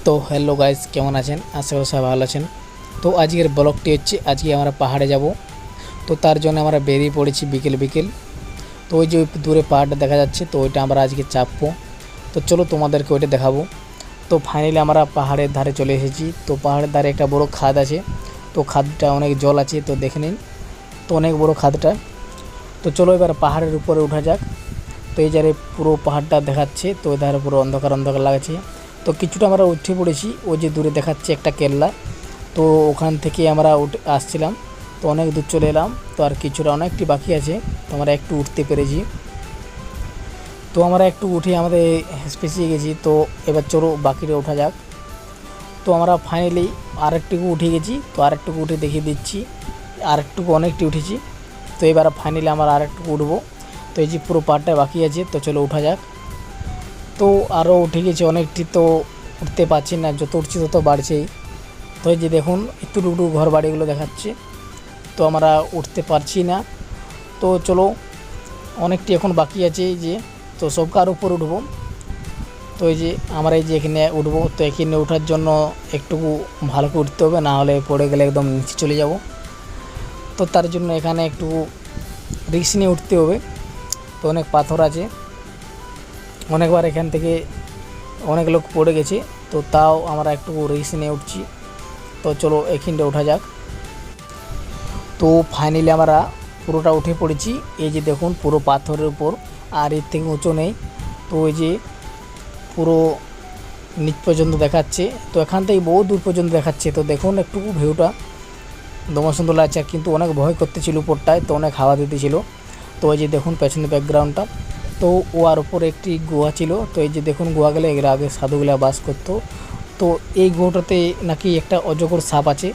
তো hello guys, কেমন আছেন? আশা করি সবাই ভালো আছেন। তো আজকের ব্লগটি হচ্ছে আজকে আমরা পাহাড়ে যাব। তো তার জন্য আমরা বেরিয়ে পড়েছি বিকেল বিকেল। তো ওই যে দূরে পাহাড়টা দেখা যাচ্ছে, তো ওইটা আমরা আজকে চাপবো। তো চলো তোমাদেরকে ওইটা দেখাবো। তো ফাইনালি আমরা পাহাড়ের ধারে চলে এসেছি। তো পাহাড়ের ধারে একটা বড় খাদ আছে। তো খাদটা অনেক জল আছে, তো দেখে নিন। তো অনেক বড় খাদটা। তো চলো এবার পাহাড়ের উপরে ওঠা যাক। তো এই যারে পুরো পাহাড়টা দেখাচ্ছে, তো ওই ধারে পুরো অন্ধকার অন্ধকার লাগছে। তো কিছুটা আমরা উঠে পড়েছি, ওই যে দূরে দেখাচ্ছে একটা কেল্লা। তো ওখান থেকে আমরা উঠে আসছিলাম। তো অনেক দূর চলে এলাম। তো আর কিছুটা অনেকটি বাকি আছে, তো আমরা একটু উঠতে পেরেছি। তো আমরা একটু উঠে আমাদের পেঁচিয়ে গেছি। তো এবার চলো বাকিটা ওঠা যাক। তো আমরা ফাইনালি আরেকটুকু উঠে গেছি। তো আরেকটুকু উঠে দেখিয়ে দিচ্ছি, আরেকটুকু অনেকটি উঠেছি। তো এবার ফাইনালি আমরা আরেকটুকু উঠবো। তো এই যে পুরো পাহাড়টা বাকি আছে, তো চলো ওঠা যাক। তো আরও উঠে গেছে অনেকটি, তো উঠতে পারছি না, যত উঠছি তত বাড়ছেই। তো এই যে দেখুন একটু ঘর বাড়িগুলো দেখাচ্ছে। তো আমরা উঠতে পারছি না। তো চলো অনেকটি এখন বাকি আছে এই যে। তো সব কার উপর উঠবো। তো এই যে আমরা এই যে এখানে উঠবো। তো এখানে ওঠার জন্য একটু ভালো করে উঠতে হবে, না হলে পড়ে গেলে একদম নিচে চলে যাব। তো তার জন্য এখানে একটু রিস্ক নিয়ে উঠতে হবে। তো অনেক পাথর আছে, অনেকবার এখান থেকে অনেক লোক পড়ে গেছে। তো তাও আমরা একটু রিস্ক নিয়ে উঠছি। তো চলো এখানটা ওঠা যাক। তো ফাইনালি আমরা পুরোটা উঠে পড়েছি। এই যে দেখুন পুরো পাথরের উপর, আর এর থেকে উঁচু নেই। তো এই যে পুরো নিচ পর্যন্ত দেখাচ্ছে। তো এখান থেকে বহু দূর পর্যন্ত দেখাচ্ছে। তো দেখুন একটু ভিউটা দমে সুন্দর লাগছে, কিন্তু অনেক ভয় করতেছিল উপরটায়, তো অনেক হাওয়া দিতেছিল। তো এই যে দেখুন পেছনের ব্যাকগ্রাউন্ডটা। তো ওর উপরে একটি গুহা ছিল। তো এই যে দেখুন গুহা গেলে এর আগে সাধুগুলা বাস করতো। তো এই গুহাটাতে নাকি একটা অজগর সাপ আছে।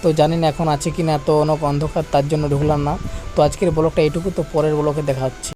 তো জানি না এখন আছে কি না, তো অনেক অন্ধকার, তার জন্য ঢুকলাম না। তো আজকের ব্লগটা এইটুকু। তো পরের ব্লগে দেখা হচ্ছে।